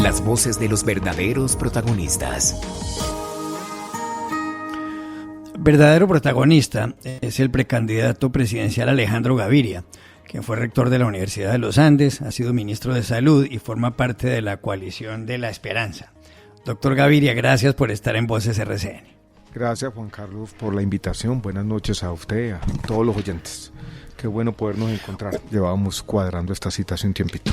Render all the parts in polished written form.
Las voces de los verdaderos protagonistas. Verdadero protagonista es el precandidato presidencial Alejandro Gaviria, quien fue rector de la Universidad de los Andes, ha sido ministro de Salud y forma parte de la coalición de la Esperanza. Doctor Gaviria, gracias por estar en Voces RCN. Gracias, Juan Carlos, por la invitación. Buenas noches a usted, a todos los oyentes. Qué bueno podernos encontrar. Llevábamos cuadrando esta cita hace un tiempito.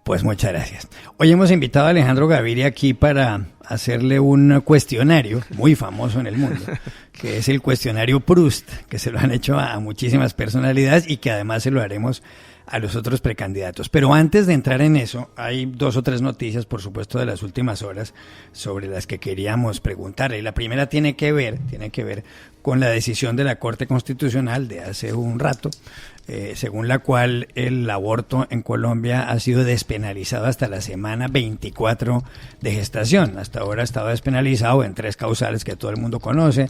Pues muchas gracias. Hoy hemos invitado a Alejandro Gaviria aquí para hacerle un cuestionario muy famoso en el mundo, que es el cuestionario Proust, que se lo han hecho a muchísimas personalidades y que además se lo haremos a los otros precandidatos. Pero antes de entrar en eso, hay 2 o 3 noticias, por supuesto, de las últimas horas sobre las que queríamos preguntarle. La primera tiene que ver con la decisión de la Corte Constitucional de hace un rato, según la cual el aborto en Colombia ha sido despenalizado hasta la semana 24 de gestación. Hasta ahora ha estado despenalizado en 3 causales que todo el mundo conoce: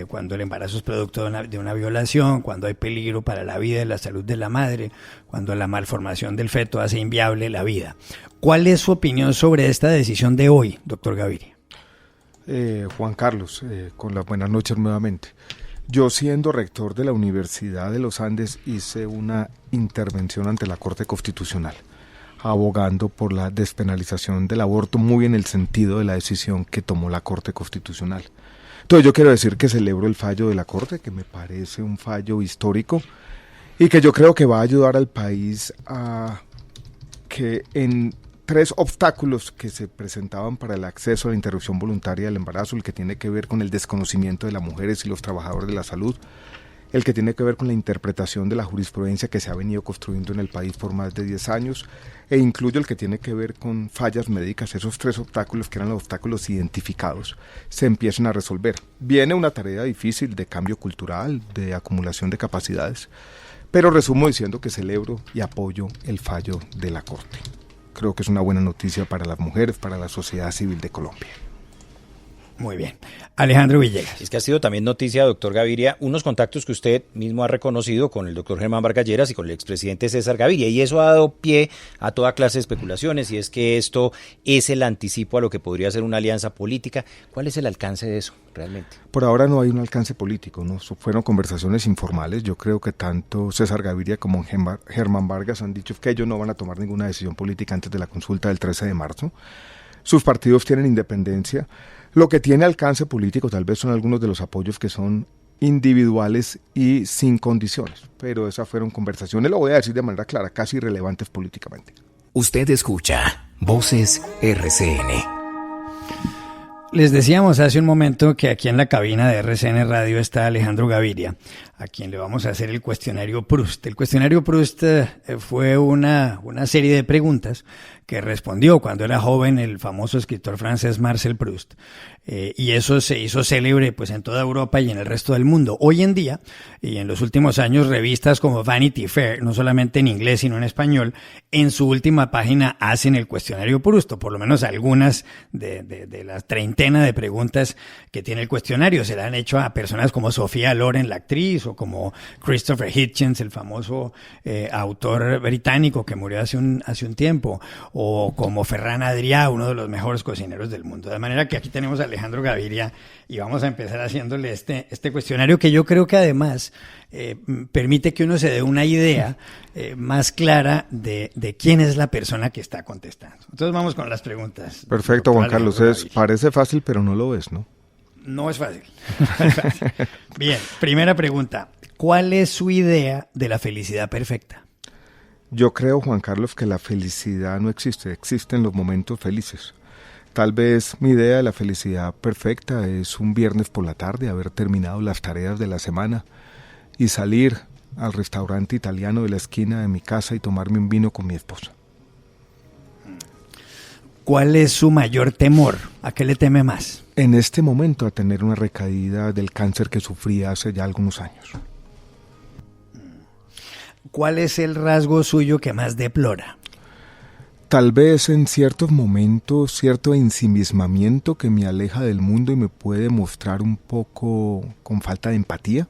cuando el embarazo es producto de una violación, cuando hay peligro para la vida y la salud de la madre, cuando la malformación del feto hace inviable la vida. ¿Cuál es su opinión sobre esta decisión de hoy, doctor Gaviria? Juan Carlos, con las buenas noches nuevamente. Yo, siendo rector de la Universidad de los Andes, hice una intervención ante la Corte Constitucional, abogando por la despenalización del aborto, muy en el sentido de la decisión que tomó la Corte Constitucional. Entonces yo quiero decir que celebro el fallo de la Corte, que me parece un fallo histórico y que yo creo que va a ayudar al país a que en 3 obstáculos que se presentaban para el acceso a la interrupción voluntaria del embarazo: el que tiene que ver con el desconocimiento de las mujeres y los trabajadores de la salud, el que tiene que ver con la interpretación de la jurisprudencia que se ha venido construyendo en el país por más de 10 años, e incluye el que tiene que ver con fallas médicas. Esos 3 obstáculos, que eran los obstáculos identificados, se empiezan a resolver. Viene una tarea difícil de cambio cultural, de acumulación de capacidades, pero resumo diciendo que celebro y apoyo el fallo de la Corte. Creo que es una buena noticia para las mujeres, para la sociedad civil de Colombia. Muy bien. Alejandro Villegas. Es que ha sido también noticia, doctor Gaviria, unos contactos que usted mismo ha reconocido con el doctor Germán Vargas Lleras y con el expresidente César Gaviria, y eso ha dado pie a toda clase de especulaciones, y es que esto es el anticipo a lo que podría ser una alianza política. ¿Cuál es el alcance de eso realmente? Por ahora no hay un alcance político, ¿no? Fueron conversaciones informales. Yo creo que tanto César Gaviria como Germán Vargas han dicho que ellos no van a tomar ninguna decisión política antes de la consulta del 13 de marzo. Sus partidos tienen independencia. Lo que tiene alcance político tal vez son algunos de los apoyos que son individuales y sin condiciones, pero esas fueron conversaciones, lo voy a decir de manera clara, casi irrelevantes políticamente. Usted escucha Voces RCN. Les decíamos hace un momento que aquí en la cabina de RCN Radio está Alejandro Gaviria, a quien le vamos a hacer el cuestionario Proust. El cuestionario Proust fue una serie de preguntas que respondió cuando era joven el famoso escritor francés Marcel Proust. Y eso se hizo célebre pues en toda Europa y en el resto del mundo. Hoy en día, y en los últimos años, revistas como Vanity Fair, no solamente en inglés sino en español, en su última página hacen el cuestionario Proust, o por lo menos algunas de las treintena de preguntas que tiene el cuestionario. Se le han hecho a personas como Sofía Loren, la actriz, o como Christopher Hitchens, el famoso autor británico que murió hace un tiempo, o como Ferran Adrià, uno de los mejores cocineros del mundo. De manera que aquí tenemos a Alejandro Gaviria y vamos a empezar haciéndole este cuestionario, que yo creo que además permite que uno se dé una idea más clara de quién es la persona que está contestando. Entonces vamos con las preguntas. Perfecto, Juan Carlos. Parece fácil, pero no lo es, ¿no? No es fácil. No es fácil. Bien, primera pregunta. ¿Cuál es su idea de la felicidad perfecta? Yo creo, Juan Carlos, que la felicidad no existe, existen los momentos felices. Tal vez mi idea de la felicidad perfecta es un viernes por la tarde, haber terminado las tareas de la semana y salir al restaurante italiano de la esquina de mi casa y tomarme un vino con mi esposa. ¿Cuál es su mayor temor? ¿A qué le teme más? En este momento, a tener una recaída del cáncer que sufrí hace ya algunos años. ¿Cuál es el rasgo suyo que más deplora? Tal vez en ciertos momentos, cierto ensimismamiento que me aleja del mundo y me puede mostrar un poco con falta de empatía.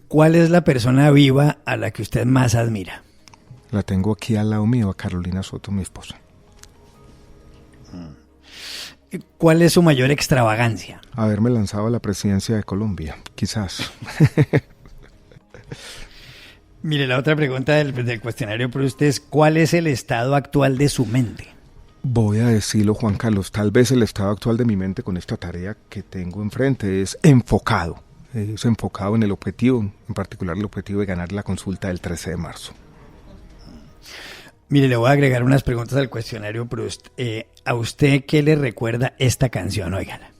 ¿Cuál es la persona viva a la que usted más admira? La tengo aquí al lado mío, a Carolina Soto, mi esposa. ¿Cuál es su mayor extravagancia? Haberme lanzado a la presidencia de Colombia, quizás. Mire, la otra pregunta del cuestionario Proust es, ¿cuál es el estado actual de su mente? Voy a decirlo, Juan Carlos, tal vez el estado actual de mi mente con esta tarea que tengo enfrente es enfocado en el objetivo, en particular el objetivo de ganar la consulta del 13 de marzo. Mire, le voy a agregar unas preguntas al cuestionario Proust. ¿A usted qué le recuerda esta canción? Óigala.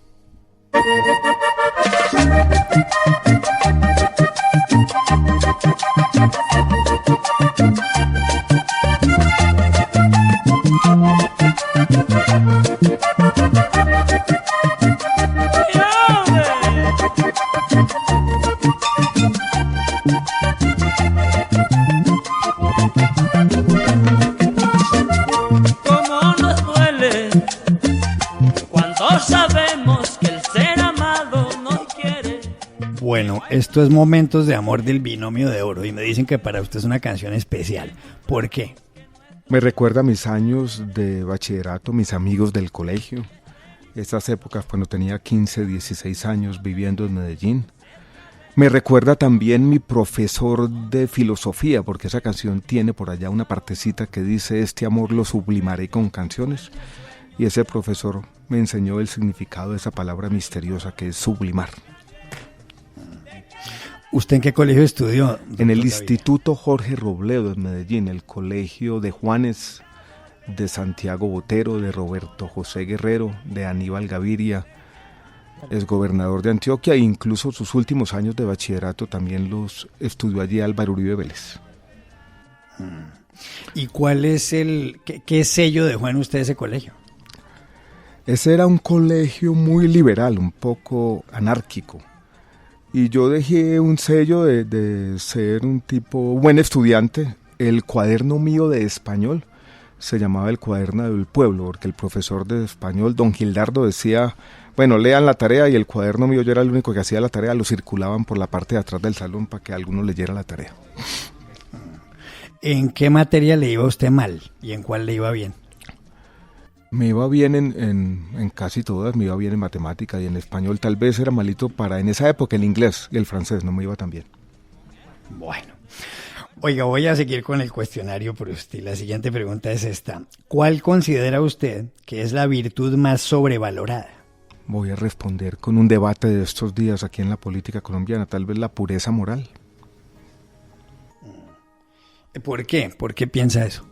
Cómo nos duele cuando sabemos que el ser amado nos quiere. Bueno, esto es Momentos de Amor del Binomio de Oro y me dicen que para usted es una canción especial. ¿Por qué? Me recuerda mis años de bachillerato, mis amigos del colegio, esas épocas cuando tenía 15, 16 años viviendo en Medellín. Me recuerda también mi profesor de filosofía, porque esa canción tiene por allá una partecita que dice: este amor lo sublimaré con canciones. Y ese profesor me enseñó el significado de esa palabra misteriosa que es sublimar. ¿Usted en qué colegio estudió? En el doctor Instituto Jorge Robledo en Medellín, el colegio de Juanes, de Santiago Botero, de Roberto José Guerrero, de Aníbal Gaviria, es gobernador de Antioquia, e incluso sus últimos años de bachillerato también los estudió allí Álvaro Uribe Vélez. ¿Y cuál es qué sello dejó en usted ese colegio? Ese era un colegio muy liberal, un poco anárquico. Y yo dejé un sello de ser un tipo buen estudiante. El cuaderno mío de español se llamaba el cuaderno del pueblo, porque el profesor de español, don Gildardo, decía: bueno, lean la tarea, y el cuaderno mío, yo era el único que hacía la tarea, lo circulaban por la parte de atrás del salón para que alguno leyera la tarea. ¿En qué materia le iba a usted mal y en cuál le iba bien? Me iba bien en casi todas, me iba bien en matemática y en español. Tal vez era malito en esa época el inglés y el francés, no me iba tan bien. Bueno, oiga, voy a seguir con el cuestionario Proust y la siguiente pregunta es esta. ¿Cuál considera usted que es la virtud más sobrevalorada? Voy a responder con un debate de estos días aquí en la política colombiana, tal vez la pureza moral. ¿Por qué? ¿Por qué piensa eso?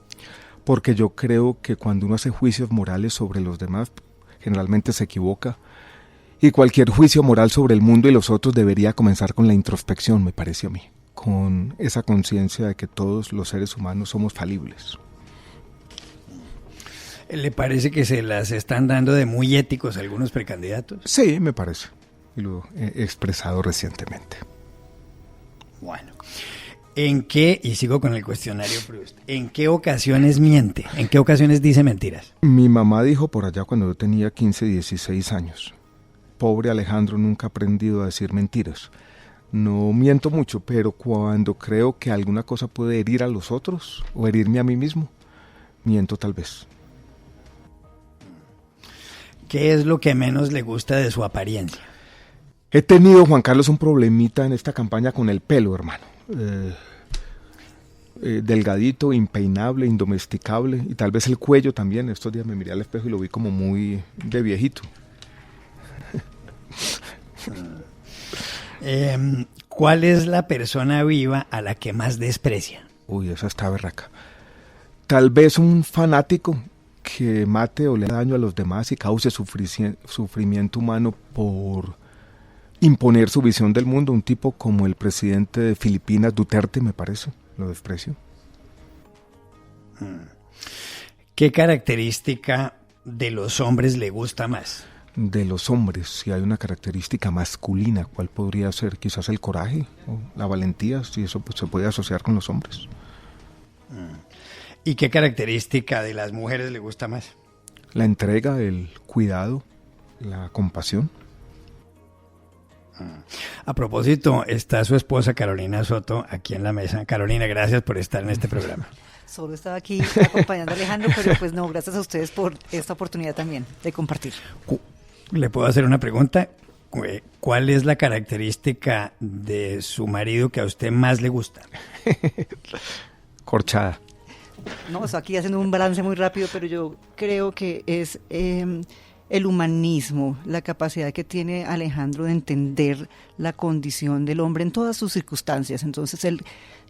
Porque yo creo que cuando uno hace juicios morales sobre los demás, generalmente se equivoca. Y cualquier juicio moral sobre el mundo y los otros debería comenzar con la introspección, me parece a mí. Con esa conciencia de que todos los seres humanos somos falibles. ¿Le parece que se las están dando de muy éticos algunos precandidatos? Sí, me parece. Y lo he expresado recientemente. Bueno. ¿En qué, y sigo con el cuestionario Proust, en qué ocasiones miente? ¿En qué ocasiones dice mentiras? Mi mamá dijo por allá cuando yo tenía 15, 16 años: pobre Alejandro, nunca ha aprendido a decir mentiras. No miento mucho, pero cuando creo que alguna cosa puede herir a los otros o herirme a mí mismo, miento tal vez. ¿Qué es lo que menos le gusta de su apariencia? He tenido, Juan Carlos, un problemita en esta campaña con el pelo, hermano. Delgadito, impeinable, indomesticable, y tal vez el cuello también. Estos días me miré al espejo y lo vi como muy de viejito. ¿Cuál es la persona viva a la que más desprecia? Uy, esa está berraca. Tal vez un fanático que mate o le haga daño a los demás y cause sufrimiento humano por imponer su visión del mundo. Un tipo como el presidente de Filipinas, Duterte, me parece. Lo desprecio. ¿Qué característica de los hombres le gusta más? De los hombres, si hay una característica masculina, ¿cuál podría ser? Quizás el coraje o la valentía, si eso pues, se puede asociar con los hombres. ¿Y qué característica de las mujeres le gusta más? La entrega, el cuidado, la compasión. A propósito, está su esposa Carolina Soto aquí en la mesa. Carolina, gracias por estar en este programa. Solo estaba aquí acompañando a Alejandro, pero pues no, gracias a ustedes por esta oportunidad también de compartir. ¿Le puedo hacer una pregunta? ¿Cuál es la característica de su marido que a usted más le gusta? Corchada. No, estoy aquí haciendo un balance muy rápido, pero yo creo que es el humanismo, la capacidad que tiene Alejandro de entender la condición del hombre en todas sus circunstancias. Entonces él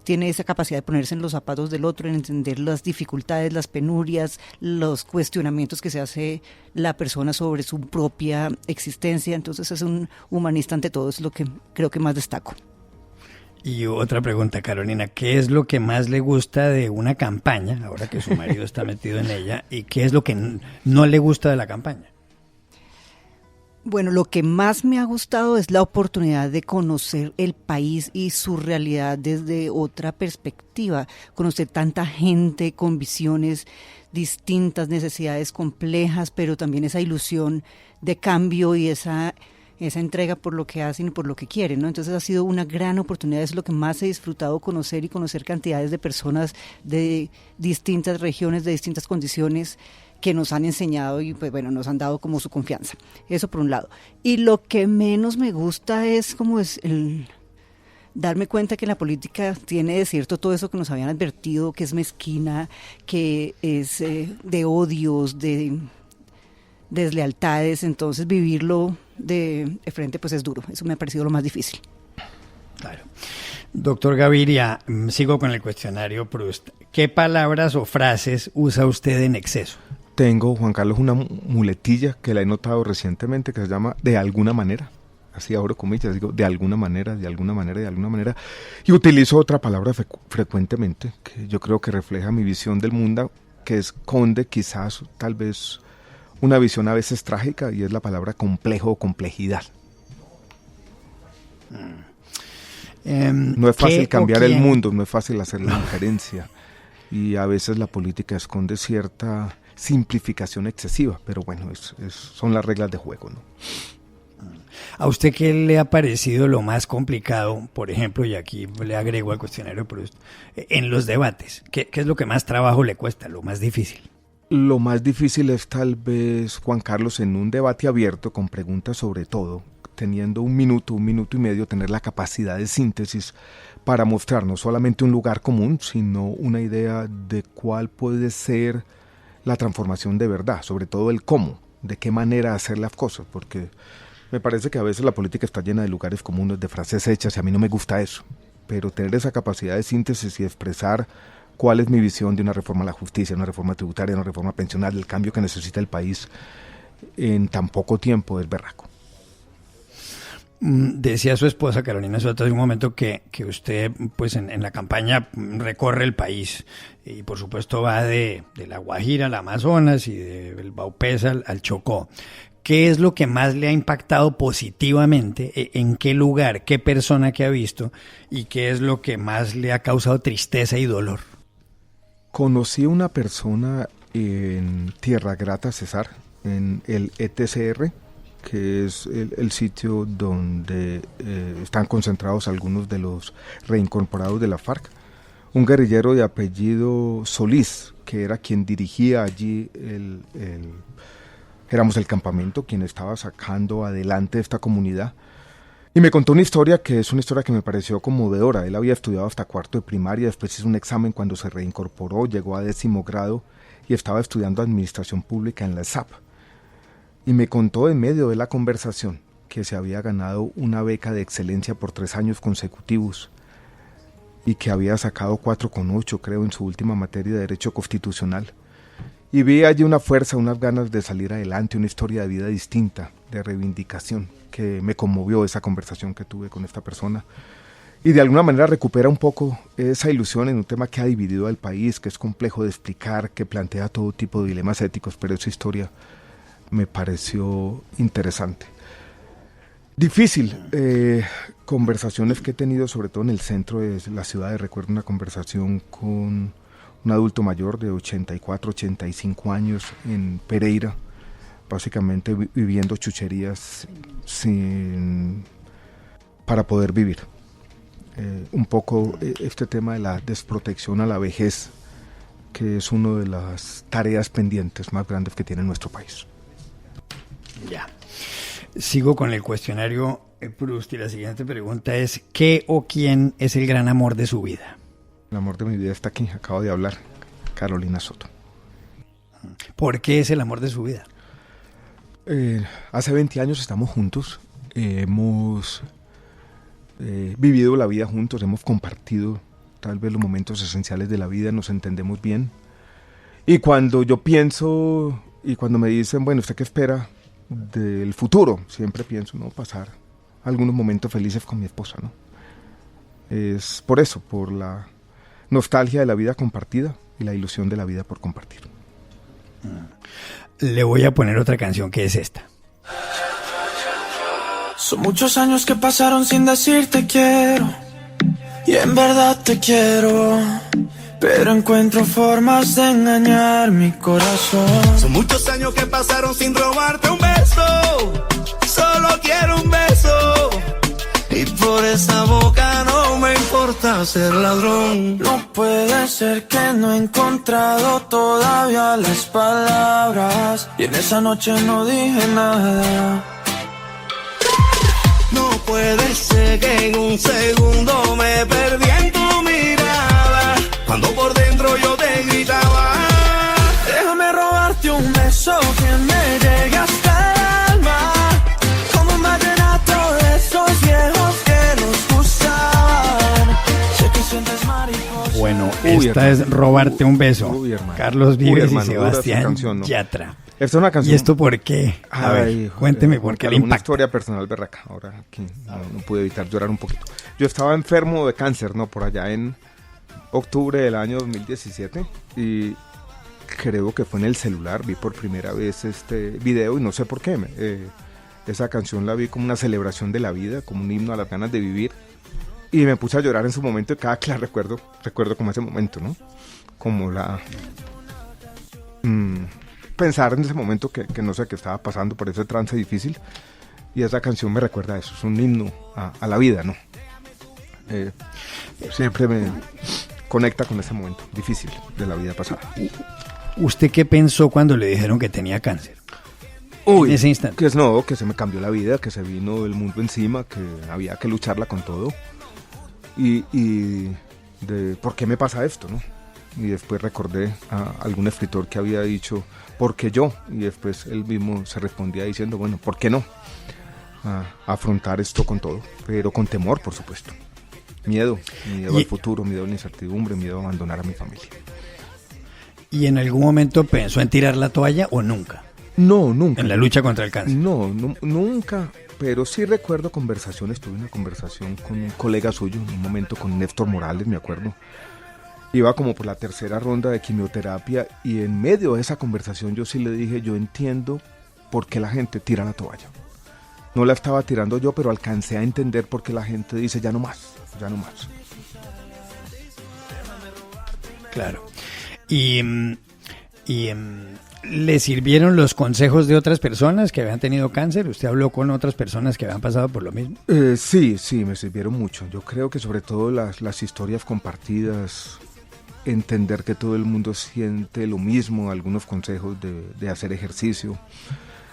tiene esa capacidad de ponerse en los zapatos del otro, en entender las dificultades, las penurias, los cuestionamientos que se hace la persona sobre su propia existencia. Entonces es un humanista ante todo, es lo que creo que más destaco. Y otra pregunta, Carolina, ¿qué es lo que más le gusta de una campaña, ahora que su marido está metido en ella, y qué es lo que no le gusta de la campaña? Bueno, lo que más me ha gustado es la oportunidad de conocer el país y su realidad desde otra perspectiva, conocer tanta gente con visiones distintas, necesidades complejas, pero también esa ilusión de cambio y esa entrega por lo que hacen y por lo que quieren, ¿no? Entonces ha sido una gran oportunidad, es lo que más he disfrutado, conocer y conocer cantidades de personas de distintas regiones, de distintas condiciones, que nos han enseñado y pues bueno, nos han dado como su confianza. Eso por un lado. Y lo que menos me gusta es como es el darme cuenta que la política tiene de cierto todo eso que nos habían advertido, que es mezquina, que es de odios, de deslealtades. Entonces vivirlo de frente pues es duro. Eso me ha parecido lo más difícil. Claro. Doctor Gaviria, sigo con el cuestionario Proust. ¿Qué palabras o frases usa usted en exceso? Tengo, Juan Carlos, una muletilla que la he notado recientemente que se llama de alguna manera. Así abro comillas, digo de alguna manera, de alguna manera, de alguna manera. Y utilizo otra palabra frecuentemente que yo creo que refleja mi visión del mundo, que esconde quizás, tal vez, una visión a veces trágica, y es la palabra complejo o complejidad. No es fácil cambiar el mundo, no es fácil hacer la injerencia. Y a veces la política esconde cierta simplificación excesiva, pero bueno, son las reglas de juego, ¿no? ¿A usted qué le ha parecido lo más complicado, por ejemplo, y aquí le agrego al cuestionario Proust, en los debates? ¿Qué es lo que más trabajo le cuesta, lo más difícil? Lo más difícil es tal vez, Juan Carlos, en un debate abierto con preguntas sobre todo, teniendo un minuto y medio, tener la capacidad de síntesis para mostrar no solamente un lugar común, sino una idea de cuál puede ser la transformación de verdad, sobre todo el cómo, de qué manera hacer las cosas, porque me parece que a veces la política está llena de lugares comunes, de frases hechas, y a mí no me gusta eso, pero tener esa capacidad de síntesis y expresar cuál es mi visión de una reforma a la justicia, una reforma tributaria, una reforma pensional, del cambio que necesita el país en tan poco tiempo, es berraco. Decía su esposa Carolina Soto hace un momento que usted pues en la campaña recorre el país y por supuesto va de La Guajira al Amazonas y del Baupés al Chocó. ¿Qué es lo que más le ha impactado positivamente? ¿En qué lugar, qué persona que ha visto? ¿Y qué es lo que más le ha causado tristeza y dolor? Conocí una persona en Tierra Grata, Cesar, en el ETCR, que es el sitio donde están concentrados algunos de los reincorporados de la FARC, un guerrillero de apellido Solís, que era quien dirigía allí éramos el campamento, quien estaba sacando adelante esta comunidad, y me contó una historia que es una historia que me pareció conmovedora. Él había estudiado hasta cuarto de primaria, después hizo un examen cuando se reincorporó, llegó a 10º grado y estaba estudiando administración pública en la SAP. Y me contó en medio de la conversación que se había ganado una beca de excelencia por 3 años consecutivos y que había sacado 4,8, creo, en su última materia de Derecho Constitucional. Y vi allí una fuerza, unas ganas de salir adelante, una historia de vida distinta, de reivindicación, que me conmovió esa conversación que tuve con esta persona. Y de alguna manera recupera un poco esa ilusión en un tema que ha dividido al país, que es complejo de explicar, que plantea todo tipo de dilemas éticos, pero esa historia me pareció interesante. Difícil, conversaciones que he tenido sobre todo en el centro de la ciudad. Recuerdo una conversación con un adulto mayor de 84, 85 años en Pereira, básicamente viviendo chucherías para poder vivir. Un poco este tema de la desprotección a la vejez que es una de las tareas pendientes más grandes que tiene nuestro país. Ya. Sigo con el cuestionario Proust y la siguiente pregunta es: ¿qué o quién es el gran amor de su vida? El amor de mi vida está aquí, acabo de hablar, Carolina Soto. ¿Por qué es el amor de su vida? Hace 20 años estamos juntos, hemos vivido la vida juntos, hemos compartido tal vez los momentos esenciales de la vida, nos entendemos bien. Y cuando yo pienso, y cuando me dicen, bueno, ¿usted qué espera del futuro? Siempre pienso, no, pasar algunos momentos felices con mi esposa, ¿no? Es por eso, por la nostalgia de la vida compartida y la ilusión de la vida por compartir. Le voy a poner otra canción que es esta. Son muchos años que pasaron sin decirte quiero, y en verdad te quiero, pero encuentro formas de engañar mi corazón. Son muchos años que pasaron sin robarte un beso, solo quiero un beso, y por esa boca no me importa ser ladrón. No puede ser que no he encontrado todavía las palabras, y en esa noche no dije nada. No puede ser que en un segundo me perdí en tu mirada, cuando por dentro yo te gritaba. Déjame robarte un beso que me llegue hasta el alma, como un vallenato de esos viejos que nos gustaban. Sé que sientes mariposa. Bueno, Uy, esta hermano. es Robarte un beso. Uy, hermano. Carlos Vives Uy, hermano, y dura esa Sebastián canción, ¿no? Yatra. Esta es una canción. ¿Y esto por qué? A ver, Ay, cuénteme Juan por qué le Carlos, una impacta. historia personal berraca. Ahora aquí no pude evitar llorar un poquito. Yo estaba enfermo de cáncer, ¿no? Por allá en octubre del año 2017 y creo que fue en el celular, vi por primera vez este video y no sé por qué. Esa canción la vi como una celebración de la vida, como un himno a las ganas de vivir y me puse a llorar en su momento y cada que la recuerdo como ese momento, ¿no? Como la... pensar en ese momento que no sé qué estaba pasando por ese trance difícil y esa canción me recuerda a eso, es un himno a la vida, ¿no? Siempre me conecta con ese momento difícil de la vida pasada. ¿Usted qué pensó cuando le dijeron que tenía cáncer? Uy, en ese instante. Que se me cambió la vida, que se vino el mundo encima, que había que lucharla con todo y de por qué me pasa esto, ¿no? Y después recordé a algún escritor que había dicho, ¿por qué yo? Y después él mismo se respondía diciendo, bueno, ¿por qué no? Afrontar esto con todo, pero con temor, por supuesto. Miedo al futuro, miedo a la incertidumbre, miedo a abandonar a mi familia. ¿Y en algún momento pensó en tirar la toalla o nunca? No, nunca. En la lucha contra el cáncer. No, nunca. Pero sí recuerdo conversaciones, tuve una conversación con un colega suyo, en un momento con Néstor Morales, me acuerdo. Iba como por la tercera ronda de quimioterapia y en medio de esa conversación yo sí le dije, yo entiendo por qué la gente tira la toalla. No la estaba tirando yo, pero alcancé a entender por qué la gente dice, ya no más, ya no más. Claro. Y ¿le sirvieron los consejos de otras personas que habían tenido cáncer? ¿Usted habló con otras personas que habían pasado por lo mismo? Sí, me sirvieron mucho. Yo creo que sobre todo las historias compartidas, entender que todo el mundo siente lo mismo, algunos consejos de hacer ejercicio,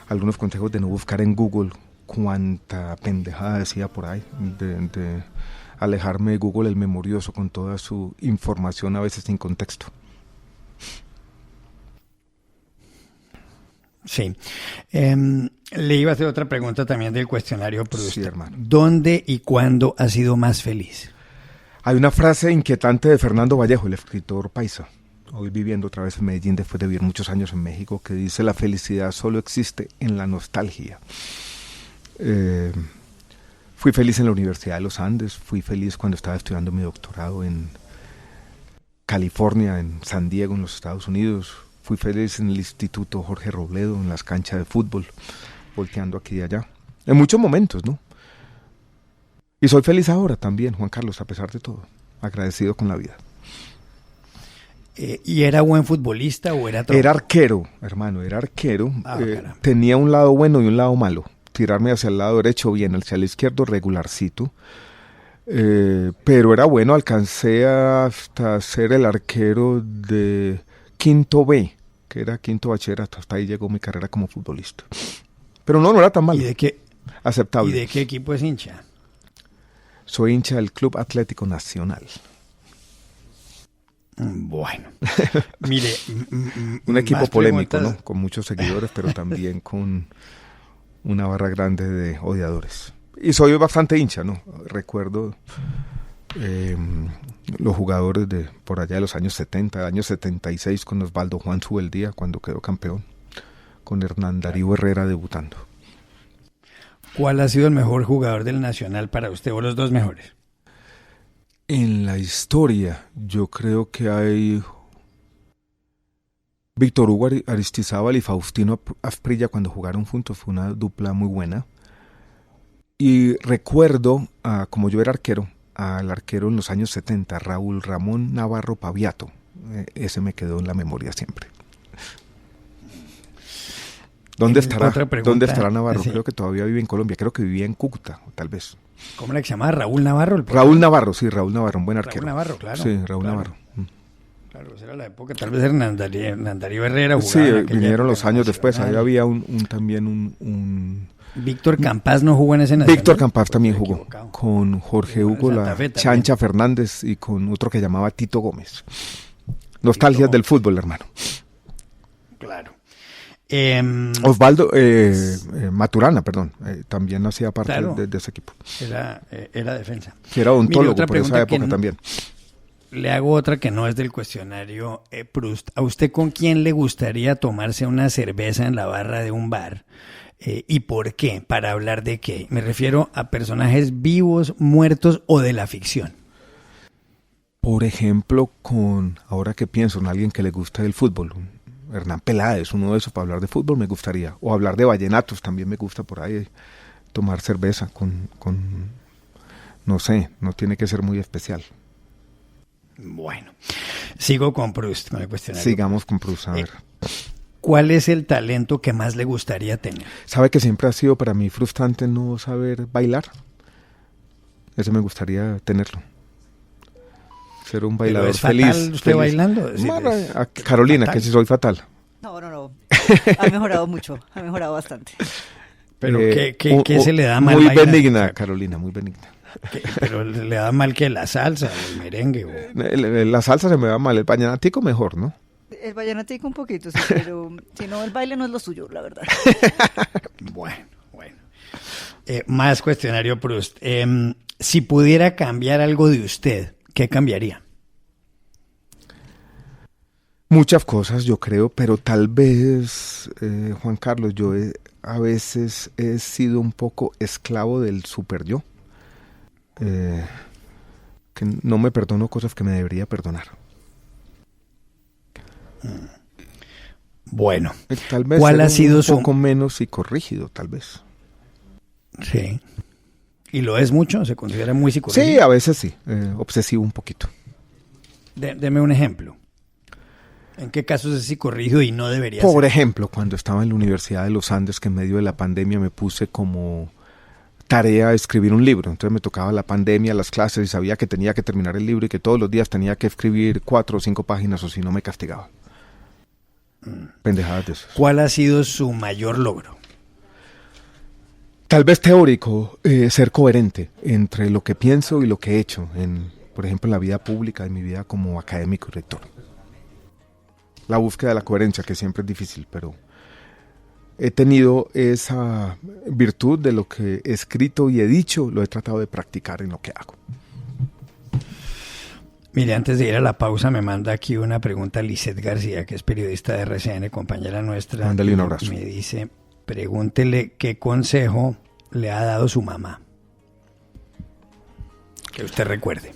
algunos consejos de no buscar en Google cuánta pendejada decía por ahí, de alejarme de Google el memorioso con toda su información a veces sin contexto. Sí. Le iba a hacer otra pregunta también del cuestionario Proust. Sí, hermano. ¿Dónde y cuándo ha sido más feliz? Hay una frase inquietante de Fernando Vallejo, el escritor paisa, hoy viviendo otra vez en Medellín después de vivir muchos años en México, que dice: la felicidad solo existe en la nostalgia. Fui feliz en la Universidad de los Andes, fui feliz cuando estaba estudiando mi doctorado en California, en San Diego, en los Estados Unidos. Fui feliz en el Instituto Jorge Robledo, en las canchas de fútbol, volteando aquí y allá. En muchos momentos, ¿no? Y soy feliz ahora también, Juan Carlos, a pesar de todo. Agradecido con la vida. ¿Y era buen futbolista o era tronco? Era arquero, hermano, era arquero. Caramba. Tenía un lado bueno y un lado malo. Tirarme hacia el lado derecho bien, hacia el izquierdo regularcito. Pero era bueno, alcancé hasta ser el arquero de quinto B, que era quinto bachillerato. Hasta ahí llegó mi carrera como futbolista. Pero no era tan mal. ¿Y de qué, aceptable. ¿Y de qué equipo es hincha? Soy hincha del Club Atlético Nacional. Bueno, mire, un equipo más polémico, preguntas. ¿no? Con muchos seguidores, pero también con una barra grande de odiadores. Y soy bastante hincha, ¿no? Recuerdo los jugadores de por allá de los años 70, años 76, con Osvaldo Juan Subeldía, cuando quedó campeón, con Hernán Darío Herrera debutando. ¿Cuál ha sido el mejor jugador del Nacional para usted o los dos mejores? En la historia, yo creo que hay Víctor Hugo Aristizábal y Faustino Asprilla cuando jugaron juntos. Fue una dupla muy buena. Y recuerdo, como yo era arquero, al arquero en los años 70, Raúl Ramón Navarro Paviato. Ese me quedó en la memoria siempre. ¿Dónde estará Navarro? Sí. Creo que todavía vive en Colombia. Creo que vivía en Cúcuta, tal vez. ¿Cómo era que se llamaba? ¿Raúl Navarro? Raúl Navarro, sí, Raúl Navarro, un buen arquero. Raúl Navarro, claro. Sí, Raúl claro. Navarro. Claro, esa era la época. Tal vez Hernán Darío Herrera jugaba. Sí, en aquella vinieron época los años después. Ahí nacional. había un Víctor Campás no jugó en ese Nacional. Víctor Campás también Estoy jugó equivocado. con Jorge Jugó en Hugo, Santa la Fe también. Chancha Fernández y con otro que llamaba Tito Gómez. Nostalgias del fútbol, hermano. Claro. Osvaldo Maturana, perdón, también hacía parte Claro. de ese equipo. Era defensa. Que era odontólogo otra por esa pregunta época que también. Le hago otra que no es del cuestionario Proust. ¿A usted con quién le gustaría tomarse una cerveza en la barra de un bar? ¿Y por qué? ¿Para hablar de qué? Me refiero a personajes vivos, muertos o de la ficción. Por ejemplo, ahora que pienso en alguien que le gusta el fútbol, Hernán Peláez, uno de esos para hablar de fútbol me gustaría. O hablar de vallenatos, también me gusta por ahí tomar cerveza con no sé, no tiene que ser muy especial. Bueno, sigo con Proust, con el cuestionario. Sigamos con Proust, a ver. ¿Cuál es el talento que más le gustaría tener? ¿Sabe que siempre ha sido para mí frustrante no saber bailar? Ese me gustaría tenerlo. Ser un bailador ¿Pero es fatal feliz. usted feliz. bailando? Es decir, A Carolina, fatal. que si soy fatal. No. Ha mejorado mucho, ha mejorado bastante. ¿Pero qué se le da mal Muy bailar? benigna, Carolina, muy benigna. ¿Pero le da mal que la salsa, el merengue? La salsa se me va mal, el vallenatico mejor, ¿no? El vallenatico un poquito, sí, pero si no, el baile no es lo suyo, la verdad. Bueno. Más cuestionario Proust. Si pudiera cambiar algo de usted, ¿qué cambiaría? Muchas cosas, yo creo, pero tal vez, Juan Carlos, yo a veces he sido un poco esclavo del super yo. Que no me perdono cosas que me debería perdonar. Bueno, Tal vez ¿cuál ser ha sido un su...? poco menos psicorrígido, tal vez. Sí. ¿Y lo es mucho? ¿Se considera muy psicológico? Sí, a veces sí, obsesivo un poquito. Deme un ejemplo. ¿En qué casos es psicorrígido y no debería Por ser? ejemplo, cuando estaba en la Universidad de los Andes, que en medio de la pandemia me puse como tarea escribir un libro. Entonces me tocaba la pandemia, las clases, y sabía que tenía que terminar el libro y que todos los días tenía que escribir 4 o 5 páginas o si no me castigaba. Pendejadas de esos. ¿Cuál ha sido su mayor logro? Tal vez teórico, ser coherente entre lo que pienso y lo que he hecho, por ejemplo, en la vida pública, en mi vida como académico y rector. La búsqueda de la coherencia, que siempre es difícil, pero he tenido esa virtud de lo que he escrito y he dicho, lo he tratado de practicar en lo que hago. Mire, antes de ir a la pausa, me manda aquí una pregunta Lisette García, que es periodista de RCN, compañera nuestra. Mándale un abrazo. Me dice, pregúntele qué consejo le ha dado su mamá. Que usted recuerde.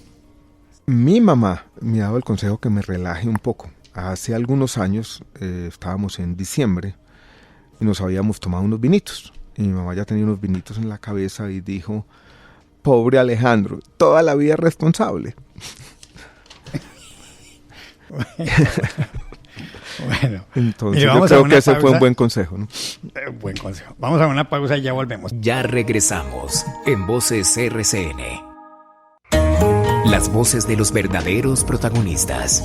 Mi mamá me ha dado el consejo que me relaje un poco. Hace algunos años, estábamos en diciembre y nos habíamos tomado unos vinitos. Y mi mamá ya tenía unos vinitos en la cabeza y dijo, pobre Alejandro, toda la vida responsable. Bueno, Entonces mire, yo vamos a creo una que ese fue pausa. un buen consejo, ¿no? Buen consejo. Vamos a una pausa y ya volvemos. Ya regresamos en Voces RCN. Las voces de los verdaderos protagonistas.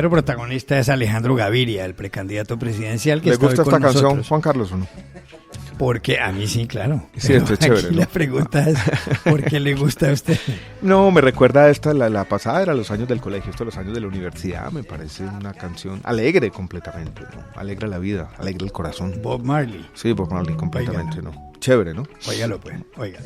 verdadero protagonista es Alejandro Gaviria, el precandidato presidencial que ¿Le está hoy gusta con esta canción, nosotros. Juan Carlos, o no? Porque a mí sí, claro. Sí, Pero esto es chévere, aquí ¿no? la pregunta es, ¿por qué le gusta a usted? No, me recuerda a esta, la pasada era los años del colegio, esto los años de la universidad, me parece una canción alegre completamente, ¿no? Alegra la vida, alegra el corazón. Bob Marley. Sí, Bob Marley completamente, ¿no? Chévere, ¿no? Óigalo pues, oiga.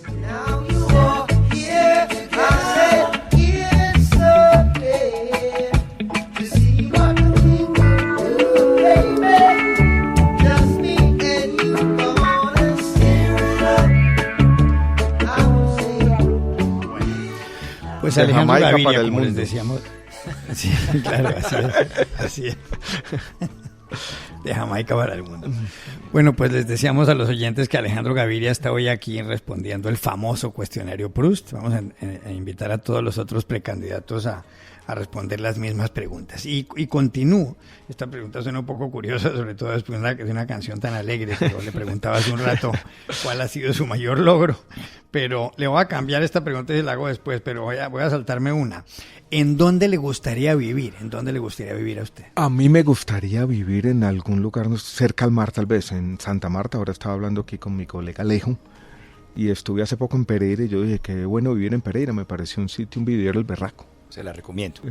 Pues De Alejandro Jamaica Gaviria, para el como les mundo. decíamos. Sí, claro, así es. De Jamaica para el mundo. Bueno, pues les decíamos a los oyentes que Alejandro Gaviria está hoy aquí respondiendo el famoso cuestionario Proust. Vamos a invitar a todos los otros precandidatos a responder las mismas preguntas. Y continúo. Esta pregunta suena un poco curiosa, sobre todo después de una canción tan alegre, pero le preguntaba hace un rato cuál ha sido su mayor logro. Pero le voy a cambiar esta pregunta y la hago después, pero voy a saltarme una. ¿En dónde le gustaría vivir? ¿En dónde le gustaría vivir a usted? A mí me gustaría vivir en algún lugar cerca al mar, tal vez, en Santa Marta. Ahora estaba hablando aquí con mi colega Alejo y estuve hace poco en Pereira y yo dije, qué bueno vivir en Pereira, me pareció un sitio, un vividero el berraco. Se la recomiendo.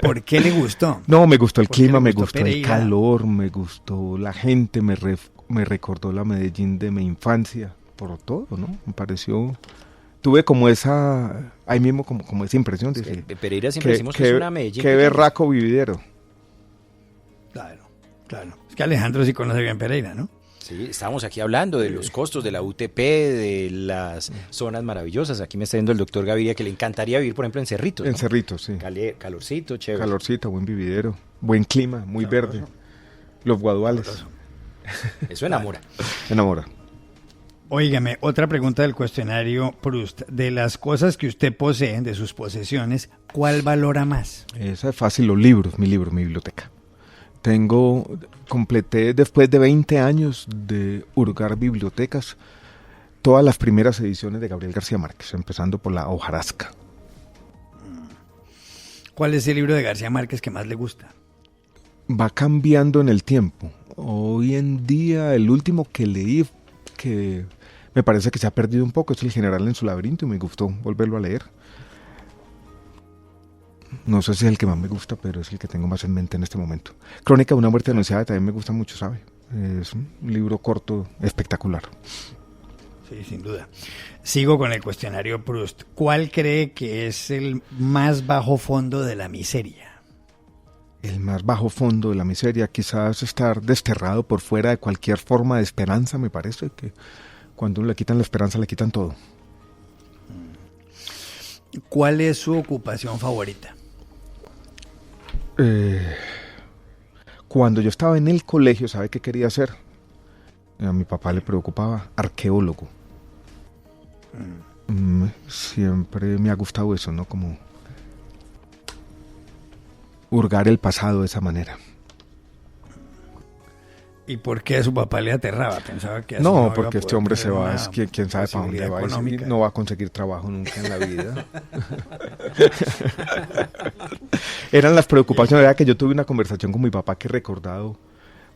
¿Por qué le gustó? No, me gustó el ¿Por qué clima, le me gustó gustó el Pereira? calor, me gustó la gente, me recordó la Medellín de mi infancia, por todo, ¿no? Me pareció... Tuve como esa, ahí mismo como esa impresión, dije, Pereira siempre decimos que es una Medellín. qué berraco vividero. Claro, claro. Es que Alejandro sí conoce bien Pereira, ¿no? Sí, estábamos aquí hablando de los costos de la UTP, de las zonas maravillosas. Aquí me está diciendo el doctor Gaviria que le encantaría vivir, por ejemplo, en Cerritos, ¿no? En Cerritos, sí. Calorcito, chévere. Calorcito, buen vividero, buen clima, muy verde. Los guaduales. Eso enamora. Enamora. Óigame, otra pregunta del cuestionario Proust. De las cosas que usted posee, de sus posesiones, ¿cuál valora más? Esa es fácil, los libros, mi biblioteca. Completé después de 20 años de hurgar bibliotecas, todas las primeras ediciones de Gabriel García Márquez, empezando por la hojarasca. ¿Cuál es el libro de García Márquez que más le gusta? Va cambiando en el tiempo. Hoy en día, el último que leí, que me parece que se ha perdido un poco, es El general en su laberinto y me gustó volverlo a leer. No sé si es el que más me gusta, pero es el que tengo más en mente en este momento. Crónica de una muerte anunciada también me gusta mucho, ¿sabe? Es un libro corto, espectacular. Sí, sin duda. Sigo con el cuestionario Proust. ¿Cuál cree que es el más bajo fondo de la miseria? El más bajo fondo de la miseria, quizás estar desterrado por fuera de cualquier forma de esperanza, me parece que cuando uno le quitan la esperanza, le quitan todo. ¿Cuál es su ocupación favorita? Cuando yo estaba en el colegio, ¿sabe qué quería hacer? A mi papá le preocupaba, arqueólogo. Siempre me ha gustado eso, ¿no? Como hurgar el pasado de esa manera. ¿Y por qué a su papá le aterraba? Pensaba que así No, iba a porque este poder hombre se tener va, una es quién sabe para dónde va, económica. no va a conseguir trabajo nunca en la vida. Eran las preocupaciones, era que yo tuve una conversación con mi papá que he recordado,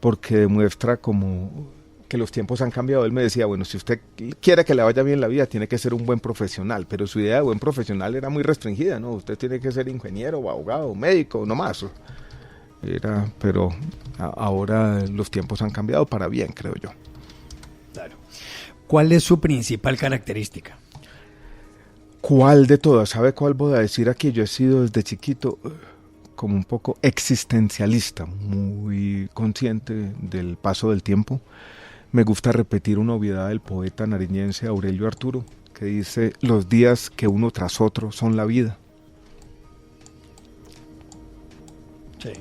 porque demuestra como que los tiempos han cambiado. Él me decía, bueno, si usted quiere que le vaya bien la vida, tiene que ser un buen profesional, pero su idea de buen profesional era muy restringida, ¿no? Usted tiene que ser ingeniero, o abogado, médico, no más. Pero ahora los tiempos han cambiado para bien, creo yo. Claro. ¿Cuál es su principal característica? ¿Cuál de todas? ¿Sabe cuál voy a decir aquí? Yo he sido desde chiquito como un poco existencialista, muy consciente del paso del tiempo. Me gusta repetir una obviedad del poeta nariñense Aurelio Arturo, que dice, los días que uno tras otro son la vida. Sí.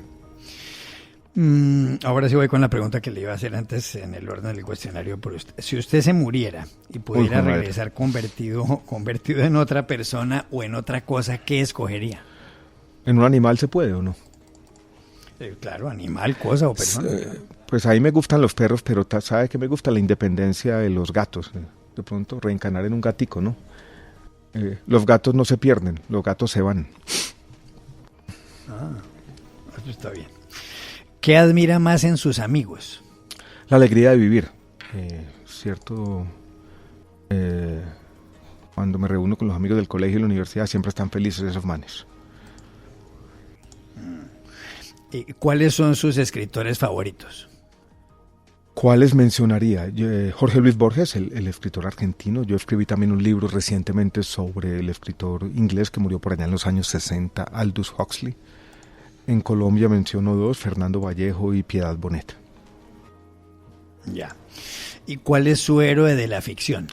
Ahora sí voy con la pregunta que le iba a hacer antes en el orden del cuestionario Proust. Si usted se muriera y pudiera regresar convertido en otra persona o en otra cosa, ¿qué escogería? ¿En un animal se puede o no? Claro, animal, cosa o persona. Pues ahí me gustan los perros, pero ¿sabe qué me gusta? La independencia de los gatos. De pronto reencarnar en un gatico, ¿no? Los gatos no se pierden, los gatos se van. Eso está bien. ¿Qué admira más en sus amigos? La alegría de vivir. Cierto, cuando me reúno con los amigos del colegio y la universidad, siempre están felices esos manes. ¿Cuáles son sus escritores favoritos? ¿Cuáles mencionaría? Jorge Luis Borges, el escritor argentino. Yo escribí también un libro recientemente sobre el escritor inglés que murió por allá en los años 60, Aldous Huxley. En Colombia menciono dos, Fernando Vallejo y Piedad Bonet. Ya. ¿Y cuál es su héroe de la ficción?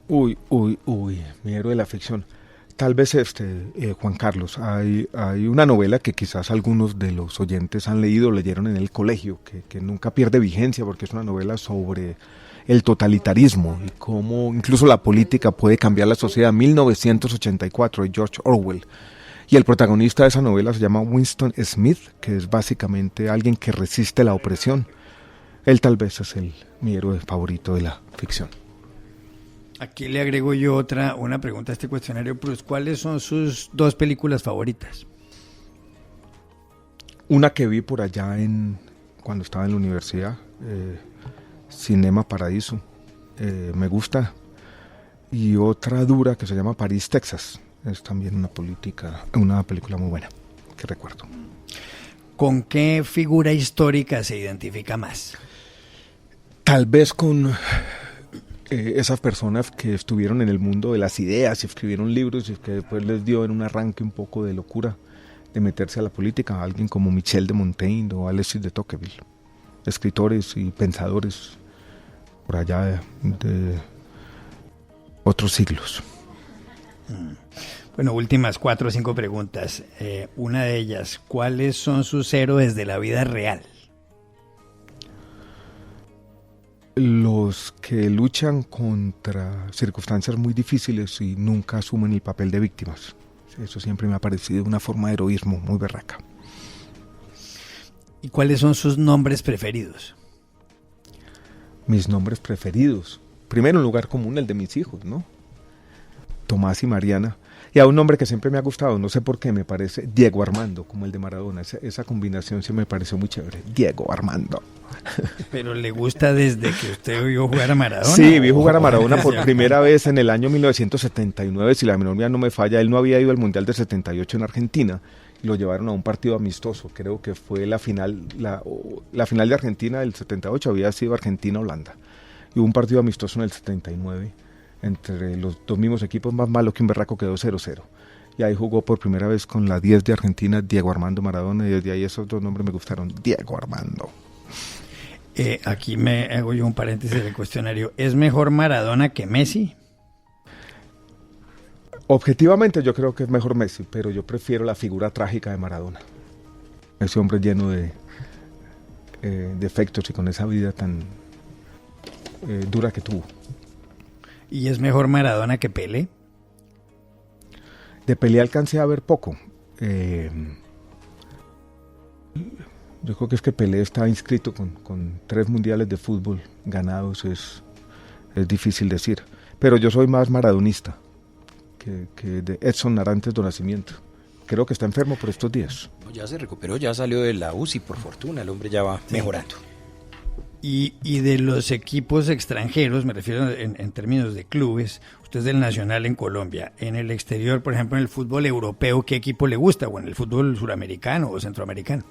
Uy, mi héroe de la ficción. Tal vez Juan Carlos. Hay una novela que quizás algunos de los oyentes han leído o leyeron en el colegio, que nunca pierde vigencia porque es una novela sobre el totalitarismo y cómo incluso la política puede cambiar la sociedad. 1984, de George Orwell. Y el protagonista de esa novela se llama Winston Smith, que es básicamente alguien que resiste la opresión. Él tal vez es mi héroe favorito de la ficción. Aquí le agrego yo una pregunta a este cuestionario, Proust. ¿Cuáles son sus 2 películas favoritas? Una que vi por allá cuando estaba en la universidad, Cinema Paradiso, me gusta. Y otra dura que se llama París, Texas. Es también una película muy buena que recuerdo. ¿Con qué figura histórica se identifica más? Tal vez con esas personas que estuvieron en el mundo de las ideas y escribieron libros y que después les dio en un arranque un poco de locura de meterse a la política, alguien como Michel de Montaigne o Alexis de Tocqueville, escritores y pensadores por allá de otros siglos. Bueno, últimas 4 o 5 preguntas. Una de ellas, ¿cuáles son sus héroes de la vida real? Los que luchan contra circunstancias muy difíciles y nunca asumen el papel de víctimas. Eso siempre me ha parecido una forma de heroísmo muy berraca. ¿Y cuáles son sus nombres preferidos? Mis nombres preferidos. Primero, un lugar común, el de mis hijos, ¿no? Tomás y Mariana. Y a un nombre que siempre me ha gustado, no sé por qué, me parece Diego Armando, como el de Maradona. Esa combinación sí me pareció muy chévere. Diego Armando. ¿Pero le gusta desde que usted vio jugar a Maradona? Sí, vi jugar a Maradona por primera vez en el año 1979, si la memoria no me falla. Él no había ido al Mundial de 78 en Argentina y lo llevaron a un partido amistoso. Creo que fue la final de Argentina del 78, había sido Argentina-Holanda. Y hubo un partido amistoso en el 79 entre los dos mismos equipos, más malo que un berraco, quedó 0-0. Y ahí jugó por primera vez con la 10 de Argentina, Diego Armando Maradona, y desde ahí esos dos nombres me gustaron, Diego Armando. Aquí me hago yo un paréntesis del cuestionario. ¿Es mejor Maradona que Messi? Objetivamente yo creo que es mejor Messi, pero yo prefiero la figura trágica de Maradona. Ese hombre lleno de defectos y con esa vida tan dura que tuvo. ¿Y es mejor Maradona que Pelé? De Pelé alcancé a ver poco. Yo creo que es que Pelé está inscrito con 3 mundiales de fútbol ganados, es difícil decir. Pero yo soy más maradonista que de Edson Arantes do Nascimento. Creo que está enfermo por estos días. Ya se recuperó, ya salió de la UCI, por fortuna, el hombre ya va mejorando. Y de los equipos extranjeros, me refiero en términos de clubes, usted es del Nacional en Colombia, en el exterior, por ejemplo, en el fútbol europeo, ¿qué equipo le gusta? ¿O en el fútbol suramericano o centroamericano?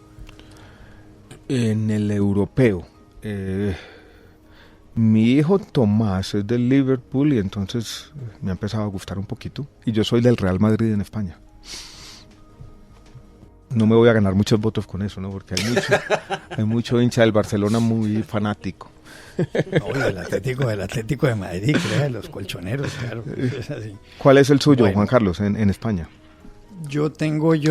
En el europeo, mi hijo Tomás es del Liverpool y entonces me ha empezado a gustar un poquito. Y yo soy del Real Madrid en España. No me voy a ganar muchos votos con eso, ¿no? Porque hay mucho hincha del Barcelona muy fanático. No, del Atlético de Madrid, crea, los colchoneros, claro. Es así. ¿Cuál es el suyo, Bueno, Juan Carlos, en España? Yo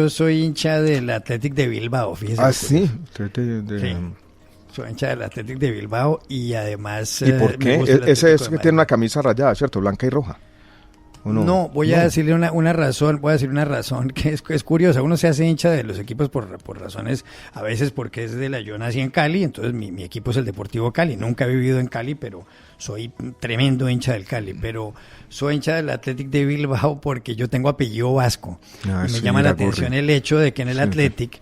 soy hincha del Athletic de Bilbao, fíjese. Ah, sí. Sí. Soy hincha del Athletic de Bilbao y además... ¿Y por qué? Ese es que tiene una camisa rayada, ¿cierto? Blanca y roja. ¿o no? No, voy a decirle una razón, que es curiosa. Uno se hace hincha de los equipos por razones, a veces porque es yo nací en Cali, entonces mi equipo es el Deportivo Cali. Nunca he vivido en Cali, pero soy tremendo hincha del Cali. Pero soy hincha del Athletic de Bilbao porque yo tengo apellido vasco. Y me sí, llama la atención el hecho de que en el Athletic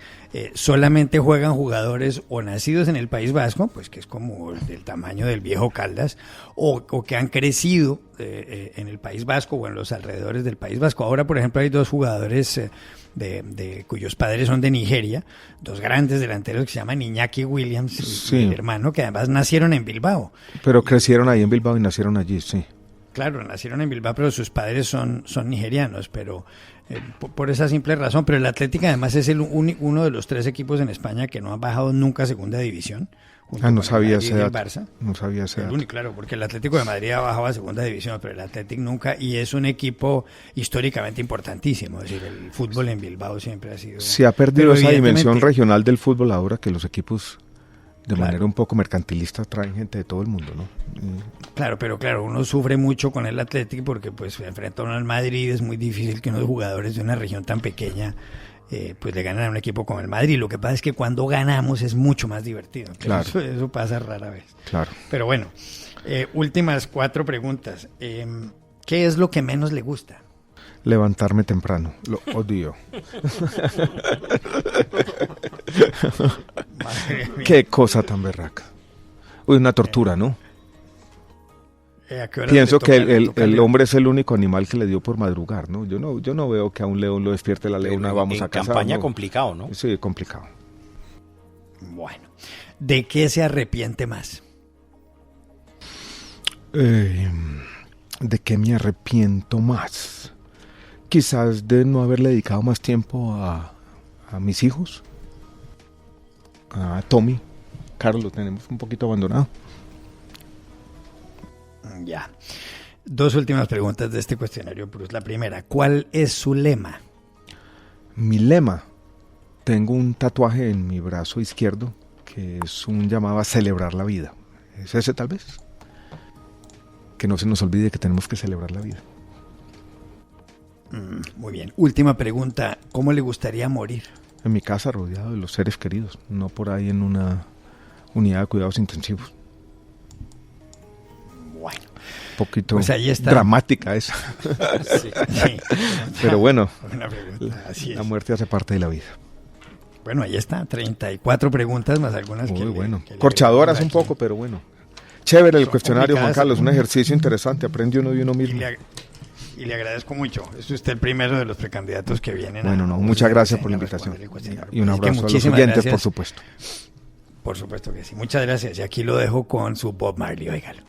solamente juegan jugadores o nacidos en el País Vasco, pues que es como del tamaño del viejo Caldas, o que han crecido en el País Vasco o en los alrededores del País Vasco. Ahora, por ejemplo, hay dos jugadores cuyos padres son de Nigeria, dos grandes delanteros que se llaman Iñaki Williams y el hermano, que además nacieron en Bilbao. Pero crecieron ahí en Bilbao y nacieron allí, sí. Claro, nacieron en Bilbao, pero sus padres son nigerianos, pero por esa simple razón. Pero el Atlético además es uno de los 3 equipos en España que no han bajado nunca a segunda división. No sabía ese dato. Barça. No sabía ese dato. Claro, porque el Atlético de Madrid ha bajado a segunda división, pero el Atlético nunca, y es un equipo históricamente importantísimo. Es decir, el fútbol en Bilbao siempre ha sido... Se ha perdido esa dimensión regional del fútbol ahora que los equipos de manera un poco mercantilista traen gente de todo el mundo, ¿no? Claro, pero uno sufre mucho con el Atlético porque pues enfrenta a uno al Madrid, es muy difícil que unos jugadores de una región tan pequeña pues le ganan a un equipo como el Madrid. Lo que pasa es que cuando ganamos es mucho más divertido. Claro. Eso pasa rara vez. Claro. Pero bueno, últimas 4 preguntas. ¿Qué es lo que menos le gusta? Levantarme temprano, lo odio. Qué cosa tan berraca. Uy, una tortura, ¿no? Pienso que el hombre es el único animal que le dio por madrugar, ¿no? Yo no veo que a un león lo despierte la leona, vamos a cazar. Campaña complicado, ¿no? Sí, complicado. Bueno, ¿de qué se arrepiente más? ¿De qué me arrepiento más? Quizás de no haberle dedicado más tiempo a mis hijos. A Tommy. Carlos, lo tenemos un poquito abandonado. Ya. 2 últimas preguntas de este cuestionario, Proust. La primera, ¿cuál es su lema? Mi lema. Tengo un tatuaje en mi brazo izquierdo que es un llamado a celebrar la vida. ¿Es ese tal vez? Que no se nos olvide que tenemos que celebrar la vida. Muy bien. Última pregunta, ¿cómo le gustaría morir? En mi casa, rodeado de los seres queridos, no por ahí en una unidad de cuidados intensivos. Bueno, un poquito pues ahí está. Dramática esa. Sí. Pero bueno, la muerte hace parte de la vida. Bueno, ahí está, 34 preguntas más algunas muy que bueno. que Corchadoras un aquí. poco, pero bueno. Chévere el Son cuestionario, Juan complicadas. Carlos, un ejercicio interesante, aprende uno de uno mismo. Y le agradezco mucho. Es usted el primero de los precandidatos que vienen. Bueno, muchas gracias por la invitación. Y un abrazo a los oyentes, por supuesto. Por supuesto que sí. Muchas gracias. Y aquí lo dejo con su Bob Marley. Óigalo.